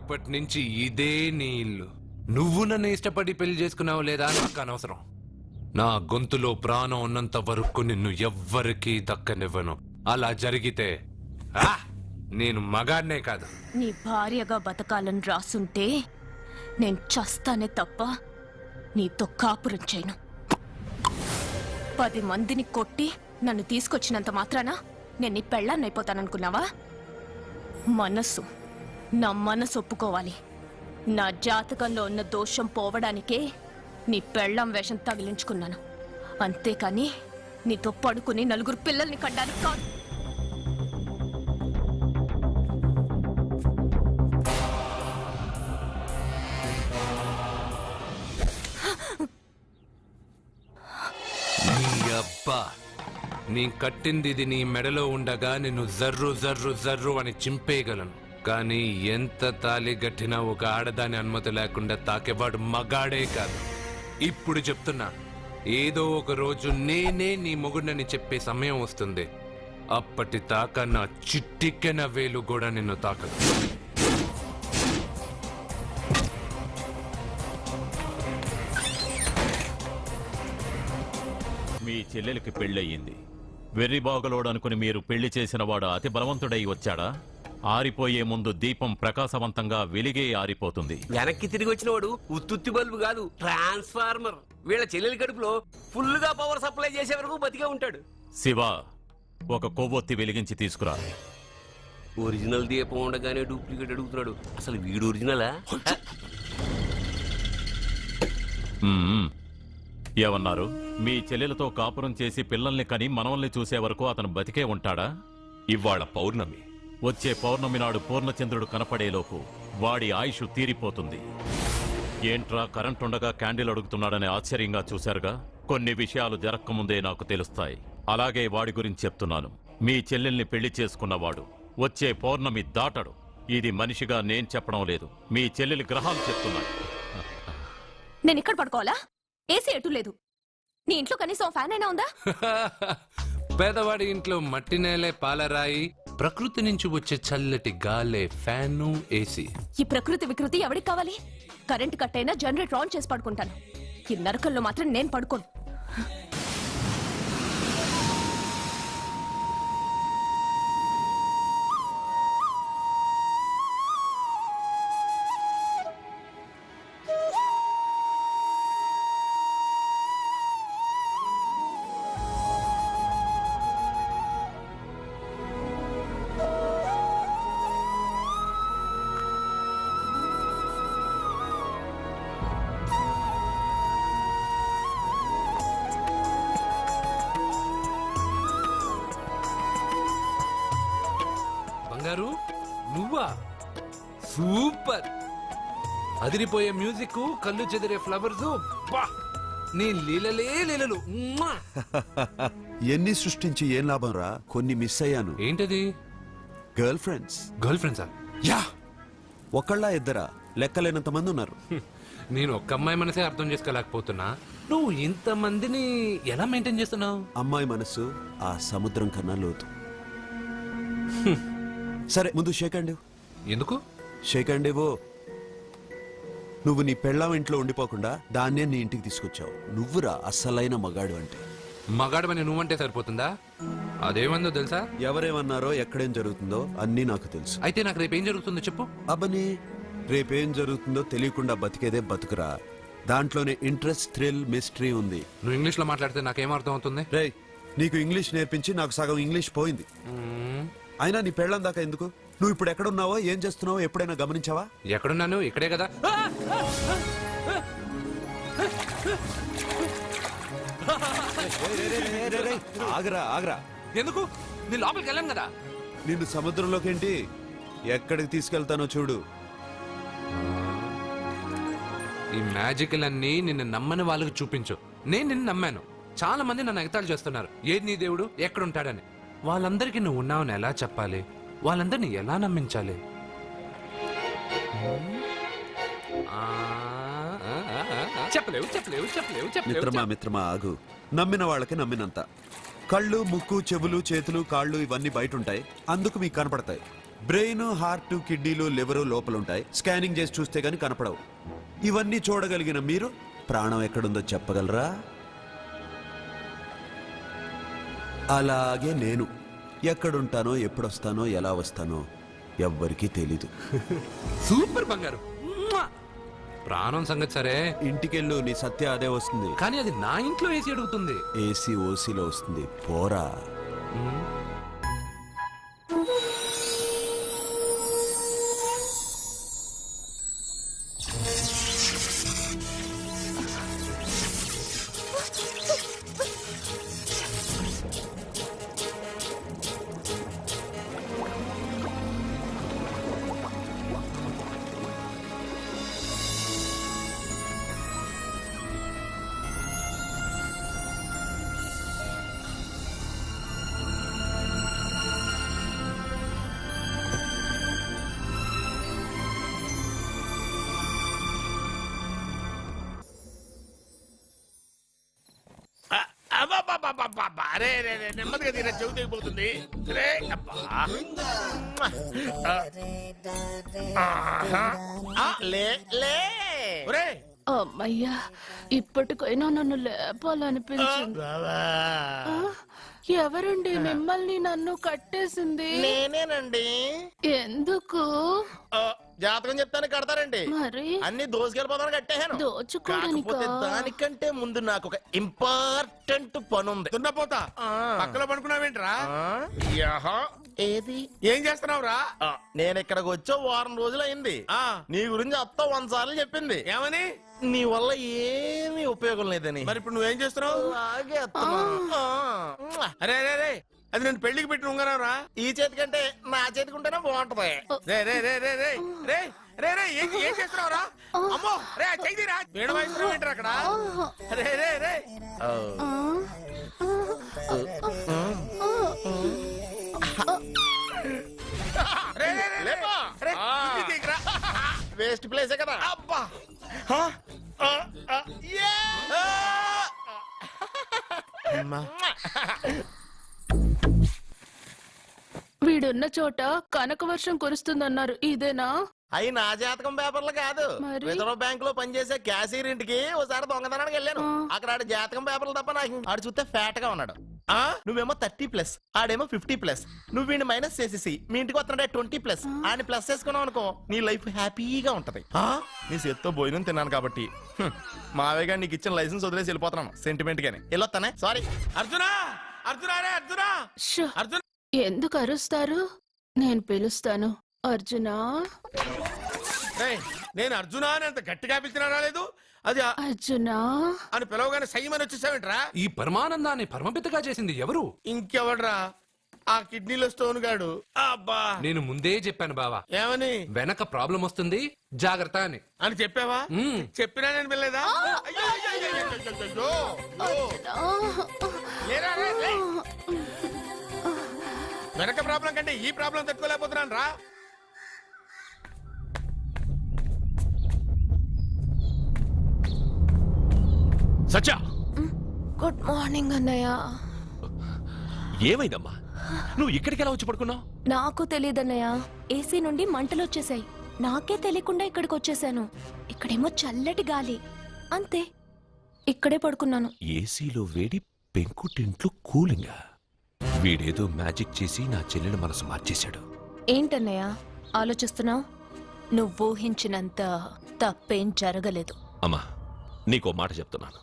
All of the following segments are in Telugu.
ఇప్పటి నుంచి ఇదే నీ ఇల్లు. నువ్వు నన్ను ఇష్టపడి పెళ్లి చేసుకున్నావు లేదా నాకు అనవసరం. నా గొంతులో ప్రాణం ఉన్నంత వరకు నిన్ను ఎవ్వరికీ దక్కనివ్వను. అలా జరిగితే నేను మగాడినే కాదు. నీ భార్యగా బతకాలని రాసుంటే నేను చస్తానే తప్ప నీతో కాపురం చేయను. 10 మందిని కొట్టి నన్ను తీసుకొచ్చినంత మాత్రాన నేను నీ పెళ్ళాన్నైపోతాననుకున్నావా? నా మనసు ఒప్పుకోవాలి. నా జాతకంలో ఉన్న దోషం పోవడానికే నీ పెళ్ళాం వేషం తగిలించుకున్నాను. అంతేకాని నీతో పడుకుని 4 పిల్లల్ని కడ్డానికి కాదు. అబ్బా, నీ కట్టింది ఇది నీ మెడలో ఉండగా నిన్ను జర్రు జర్రు జర్రు అని చింపేయగలను. కానీ ఎంత తాళి గట్టినా ఒక ఆడదాని అనుమతి లేకుండా తాకేవాడు మగాడే కాదు. ఇప్పుడు చెప్తున్నా, ఏదో ఒక రోజు నేనే నీ మొగుడని చెప్పే సమయం వస్తుంది. అప్పటి తాక నా చిట్టికెన వేలు కూడా నిన్ను తాకదు. మీ చెల్లెలికి పెళ్ళయింది. వెర్రిబాగులోడనుకుని మీరు పెళ్లి చేసిన వాడు అతి బలవంతుడై వచ్చాడా? ఆరిపోయే ముందు దీపం ప్రకాశవంతంగా వెలిగే ఆరిపోతుంది. వెనక్కి తిరిగి వచ్చిన వాడు ఉత్తుత్తి బల్బు కాదు, ట్రాన్స్ఫార్మర్. వీళ్ళ చెల్లెలి కడుపులో ఫుల్ గా పవర్ సప్లై చేసే వరకు బతికే ఉంటాడు. శివ, ఒక కొవ్వొత్తి వెలిగించి తీసుకురా. ఒరిజినల్ దీపం ఉండగానే డూప్లికేట్ అడుగుతున్నాడు. అసలు వీడు ఒరిజినలా? ఏమన్నారు? మీ చెల్లెలతో కాపురం చేసి పిల్లల్ని కని మనవల్ని చూసే వరకు అతను బతికే ఉంటాడా? ఇవాళ పౌర్ణమి. వచ్చే పౌర్ణమి నాడు పూర్ణచంద్రుడు కనపడేలోపు వాడి ఆయుష్ తీరిపోతుంది. ఏంట్రా కరెంటుండగా క్యాండిల్ అడుగుతున్నాడని ఆశ్చర్యంగా చూశారుగా? కొన్ని విషయాలు జరక్కముందే నాకు తెలుస్తాయి. అలాగే వాడి గురించి చెప్తున్నాను. మీ చెల్లెల్ని పెళ్లి చేసుకున్నవాడు వచ్చే పౌర్ణమి దాటడు. ఇది మనిషిగా నేను చెప్పడం లేదు, మీ చెల్లెలి గ్రహాలు చెప్తున్నాయి. నేను ఇక్కడ పడుకోవాలా? ఏసీ ఎటు లేదు. నీ ఇంట్లో కనీసం ఫ్యాన్ అయినా ఉందా? పేదవాడి ఇంట్లో మట్టి నేలే పాలరాయి, ప్రకృతి నుంచి వచ్చే చల్లటి గాలే ఫ్యాను, ఏసీ. ఈ ప్రకృతి వికృతి ఎవరికి కావాలి? కరెంట్ కట్ అయినా జనరేటర్ ఆన్ చేసి పడుకుంటాను. ఈ నరకల్లో మాత్రం నేను పడుకోను. బంగారు, నువ్వా? సూపర్! అదిరిపోయే మ్యూజిక్, కళ్ళు చెదిరే ఫ్లవర్స్, నీ లీలలే లీలలు. ఎన్ని సృష్టించి ఏం లాభం రా? కొన్ని మిస్ అయ్యాను. ఏంటది? Girl friends. గర్ల్ ఫ్రెండ్సా? యా, ఒకళ్ళ ఇద్దరా? లెక్కలేనంత మంది ఉన్నారు. నేను ఒక్క అమ్మాయి మనసే అర్థం చేసుకోలేకపోతున్నా. నువ్వు ఇంతమందిని ఎలా మెయింటైన్ చేస్తున్నావు? అమ్మాయి మనసు ఆ సముద్రం కన్నా లోతు. సరే, ముందు షేక్ హ్యాండ్. ఎందుకు షేక్ హ్యాండ్ ఇవ్వు. నువ్వు నీ పెళ్ళాం ఇంట్లో ఉండిపోకుండా దాన్నే నీ ఇంటికి తీసుకొచ్చావు. నువ్వురా అస్సలైన మగాడు అంటే. మగాడమని నువ్వంటే సరిపోతుందా? అదేమందో తెలుసా? ఎవరేమన్నారో, ఎక్కడేం జరుగుతుందో అన్నీ నాకు తెలుసు. అయితే నాకు రేపేం జరుగుతుందో చెప్పు. అబ్బని, రేపేం జరుగుతుందో తెలియకుండా బతికేదే బతుకురా. దాంట్లోనే ఇంట్రెస్ట్, థ్రిల్, మిస్టరీ ఉంది. నువ్వు ఇంగ్లీష్ లో మాట్లాడితే నాకేం అర్థం అవుతుంది? రేయ్, నీకు ఇంగ్లీష్ నేర్పించి నాకు సగం ఇంగ్లీష్ పోయింది. అయినా నీ పెళ్ళం దాకా ఎందుకు? నువ్వు ఇప్పుడు ఎక్కడున్నావో, ఏం చేస్తున్నావో ఎప్పుడైనా గమనించావా? ఎక్కడున్నాను? ఇక్కడే కదా. ఆగరా ఆగరా. ఎందుకు? నీ లోపలికి వెళ్ళాను కదా. నిన్ను సముద్రంలోకేంటి, ఎక్కడికి తీసుకెళ్తానో చూడు. ఈ మ్యాజిక్లన్నీ నిన్ను నమ్మని వాళ్ళకి చూపించు. నేను నిన్ను నమ్మాను. చాలా మంది నన్ను ఎగతాళి చేస్తున్నారు. ఏది నీ దేవుడు, ఎక్కడుంటాడని. వాళ్ళందరికీ నువ్వు ఉన్నావని ఎలా చెప్పాలి? వాళ్ళందరినీ ఎలా నమ్మించాలి? చెప్పలేవు చెప్పలేవు చెప్పలేవు మిత్రమా చెప్పలేవు. మిత్రమా ఆగు. నమ్మిన వాళ్ళకి నమ్మినంత. కళ్ళు, ముక్కు, చెవులు, చేతులు, కాళ్ళు ఇవన్నీ బయట ఉంటాయి, అందుకు మీకు కనపడతాయి. బ్రెయిన్, హార్ట్, కిడ్నీలు, లివరు లోపల ఉంటాయి. స్కానింగ్ చేసి చూస్తే గానీ కనపడవు. ఇవన్నీ చూడగలిగిన మీరు ప్రాణం ఎక్కడుందో చెప్పగలరా? అలాగే నేను ఎక్కడుంటానో, ఎప్పుడొస్తానో, ఎలా వస్తానో ఎవ్వరికీ తెలీదు. సూపర్ బంగారు. మ్వా! ప్రాణం సంగతి సరే, ఇంటికెళ్ళు, నీ సత్య అదే వస్తుంది. కానీ అది నా ఇంట్లో ఏసీ అడుగుతుంది. ఏసీ ఓసీలో వస్తుంది, పోరా. అరే రే రే, నెమ్మదిగా తీరా, చెవి తెగిపోతుంది. రే అబ్బా. లే లే ఒరే అమ్మయ్యా, ఇప్పటికైనా నన్ను లేపాలనిపించింది. బావా. ఎవరండి మిమ్మల్ని నన్ను కట్టేసింది? నేనేనండి. ఎందుకు? జాతకం చెప్తాను కడతారండి. మరి అన్ని దోసుకెళ్ళిపోతాను కట్టేహాను. దోచుకోవడానికా? కాకపోతే దానికంటే ముందు నాకు ఒక ఇంపార్టెంట్ పని ఉంది. దున్నపోతా పక్కలో పడుకున్నావేంట్రా? ఏది ఏం చేస్తున్నావురా? నేను ఇక్కడికి వచ్చే వారం రోజులు అయింది. నీ గురించి అత్త 100 సార్లు చెప్పింది. ఏమని? నీ వల్ల ఏమీ ఉపయోగం లేదని. మరి ఇప్పుడు నువ్వేం చేస్తున్నావు? అలాగే అత్తమా. అరే రే రే, అది నేను పెళ్లికి పెట్టిన ఉంగరావురా. ఈ చేతి కంటే నా చేతికి ఉంటేనే బాగుంటది. రే రే రే రే రే రే రే రే ఏం చేస్తున్నావురా? అమ్మో రే, చెయ్యిరా. వీణ వాయిస్తున్నావేంట్రా అక్కడ? రే రే రే రే రే రే, లేపా. రే, ఇది తీయకురా. వేస్ట్ ప్లేసే కదా. అబ్బా. వీడున్న చోట కనక వర్షం కురుస్తుందన్నారు, ఇదేనా? అయి నా జాతకం పేపర్లు కాదు. మరి? రిజర్వ్ బ్యాంక్ లో పనిచేసే క్యాషియర్ ఇంటికి ఒకసారి దొంగతనానికి వెళ్ళాను. అక్కడ ఆడి జాతకం పేపర్లు తప్ప నాకు ఆడు చూస్తే ఫ్యాట్ గా ఉన్నాడు. నువ్వేమో 30+, ఆడేమో 50+. నువ్వు వీడిని మైనస్ చేసేసి మీ ఇంటికి వస్తున్నాడే 20+. ఆయన ప్లస్ చేసుకున్నావు అనుకో, నీ లైఫ్ హ్యాపీగా ఉంటది. నీ చేత్తో భోజనం తిన్నాను కాబట్టి మావేగా నీకు ఇచ్చిన లైసెన్స్ వదిలేసి వెళ్ళిపోతున్నాను సెంటిమెంట్ గానే. వెళ్ళొస్తానే. సారీ. అర్జునా, అర్జునా రే, అర్జునా, షో, అర్జున్. ఎందుకు అరుస్తారు? నేను పిలుస్తాను. అర్జునా, రేయ్, నేను అర్జునా అని అంత గట్టిగా పిలిచినా రాలేదు. అది అర్జునా అని పిలవగానే సైమని వచ్చేసావేంట్రా? ఈ పరమానందాన్ని పరమపితగా చేసింది ఎవరు? ఇంకెవడ్రా? ఆ కిడ్నీలో స్టోన్ గాడు. అబ్బా, నేను ముందే చెప్పాను బావా, ఏమని? వెనక ప్రాబ్లం వస్తుంది, జాగ్రత్త అని. అని చెప్పావా? మ్మ్. చెప్పినా నేను వెళ్ళలేదా? అయ్యో, అయ్యో, అయ్యో, అయ్యో, అయ్యో, అయ్యో. లేరా, రే, లే. వెనక ప్రాబ్లం కంటే ఈ ప్రాబ్లం తట్టుకోలేకపోతున్నాను రా. సత్య, గుడ్ మార్నింగ్ అన్నయ్య. ఏమైందమ్మా? నువ్వు ఇక్కడికి ఎలా వచ్చి పడుకున్నావు? నాకు తెలియదన్నయ్య, ఏసీ నుండి మంటలు వచ్చేసాయి. నాకే తెలియకుండా ఇక్కడికి వచ్చేసాను. ఇక్కడేమో చల్లటి గాలి, అంతే. ఇక్కడే పడుకున్నాను. ఏసీలో వేడి, పెంకుటింట్లో కూలింగా. వీడేదో మ్యాజిక్ చేసి నా చెల్లెల మనసు మార్చేశాడు. ఏంటన్నయ్య ఆలోచిస్తున్నావు? నువ్వు ఊహించినంత తప్పేం జరగలేదు. అమ్మా, నీకో మాట చెప్తున్నాను.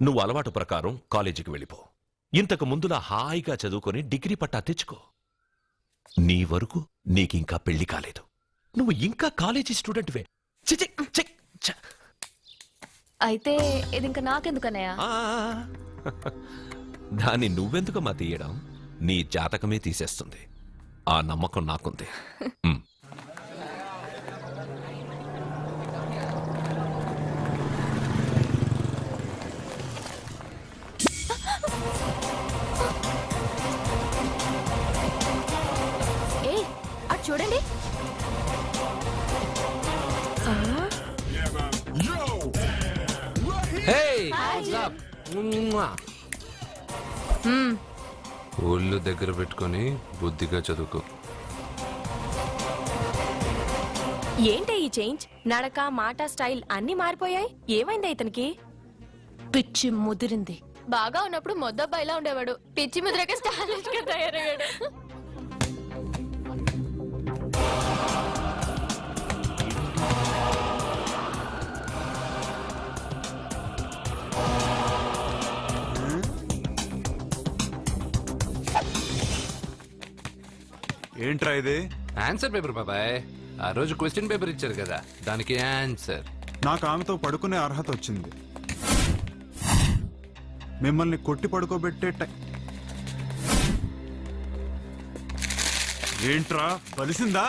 నువ్వు అలవాటు ప్రకారం కాలేజీకి వెళ్ళిపో. ఇంతకు ముందులా హాయిగా చదువుకొని డిగ్రీ పట్టా తెచ్చుకో. నీ వరకు నీకింకా పెళ్లి కాలేదు. నువ్వు ఇంకా కాలేజీ స్టూడెంట్వే. చిచి, చి, ఛ. అయితే ఇది ఇంకా నాకెందుకన్నయ్య? ఆ, దాన్ని నువ్వెందుకమ్మా తీయడం? నీ జాతకమే తీసేస్తుంది. ఆ నమ్మకం నాకుంది. ఉమ్. ఏ, అటు చూడండి. Hey, what's up? Mwah. ఒళ్ళు దగ్గర పెట్టుకొని బుద్ధిగా చదువుకో. ఏంటే ఈ చేంజ్? నడక, మాట, స్టైల్ అన్ని మారిపోయాయి. ఏమైంది ఇతనికి? పిచ్చి ముదిరింది. బాగా ఉన్నప్పుడు మొద్దబ్బాయిలా ఉండేవాడు. పిచ్చి ముద్రకే స్టైలిష్ గా తయారయ్యాడు. ఏంట్రా ఇది? ఆన్సర్ పేపర్ బాబాయ్. ఆ రోజు క్వశ్చన్ పేపర్ ఇచ్చారు కదా, దానికి ఆన్సర్. నాకు ఆమెతో పడుకునే అర్హత వచ్చింది. మిమ్మల్ని కొట్టి పడుకోబెట్టే ఏంట్రా బలిసిందా?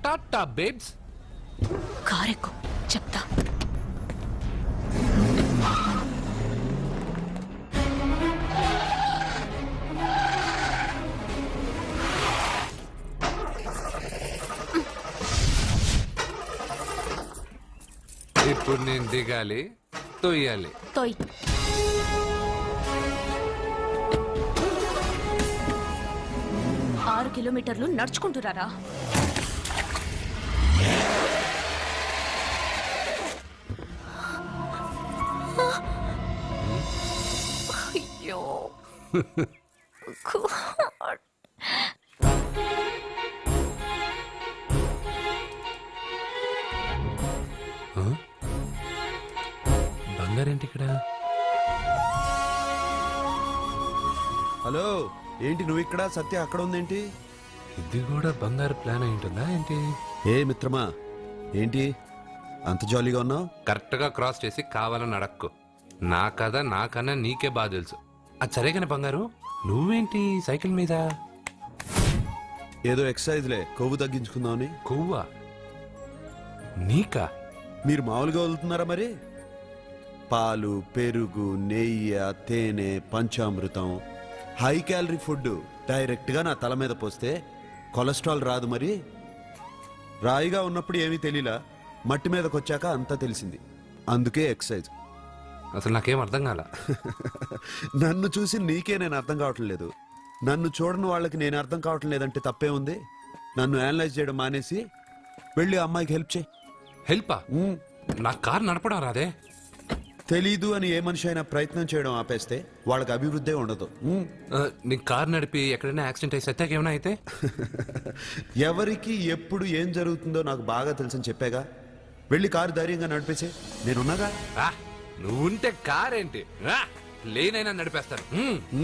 టాటా బేబ్స్. కారెక్కు చెప్తా. ఇప్పుడు నేను దిగాలి, తొయ్యాలి. తొయ్. ఆరు కిలోమీటర్లు నడుచుకుంటున్నారా? అయ్యో బంగారేంటి ఇక్కడ? హలో, ఏంటి నువ్వు ఇక్కడ, సత్య అక్కడ ఉందేంటి? ఇది కూడా బంగారు ప్లాన్ అయి ఉంటుందా ఏంటి? ఏ మిత్రమా, ఏంటి అంత జాలీగా ఉన్నావు? కరెక్ట్ గా క్రాస్ చేసి కావాలని అడక్కు. నా కథ నాకన్నా నీకే బాగా తెలుసు. అది సరే కానీ బంగారు, నువ్వేంటి సైకిల్ మీద? ఏదో ఎక్సర్సైజ్లే, కొవ్వు తగ్గించుకుందామని. కొవ్వా? నీకా? మీరు మామూలుగా వదులుతున్నారా మరి? పాలు పెరుగు నెయ్యి తేనె పంచామృతం హై క్యాలరీ ఫుడ్ డైరెక్ట్గా నా తల మీద పోస్తే కొలెస్ట్రాల్ రాదు మరి. రాయిగా ఉన్నప్పుడు ఏమీ తెలియలా, మట్టి మీదకి వచ్చాక అంతా తెలిసింది. అందుకే ఎక్సర్సైజ్. అసలు నాకేం అర్థం కాల. నన్ను చూసి నీకే నేను అర్థం కావట్లేదు. నన్ను చూడని వాళ్ళకి నేను అర్థం కావటం లేదంటే తప్పే ఉంది. నన్ను అనలైజ్ చేయడం మానేసి వెళ్ళి ఆ అమ్మాయికి హెల్ప్ చేయి. హెల్పా? నా కారు నడపడం రాదే. తెలీదు అని ఏ మనిషి అయినా ప్రయత్నం చేయడం ఆపేస్తే వాళ్ళకి అభివృద్ధి ఉండదు. నీ కారు నడిపి ఎక్కడైనా యాక్సిడెంట్ అయి సత్యాకి ఏమైనా అయితే? ఎవరికి ఎప్పుడు ఏం జరుగుతుందో నాకు బాగా తెలుసని చెప్పాగా. వెళ్ళి కారు ధైర్యంగా నడిపేసే, నేనున్నాగా. నువ్వుంటే కారేంటి, ప్లేన్ అయినా నడిపేస్తాను.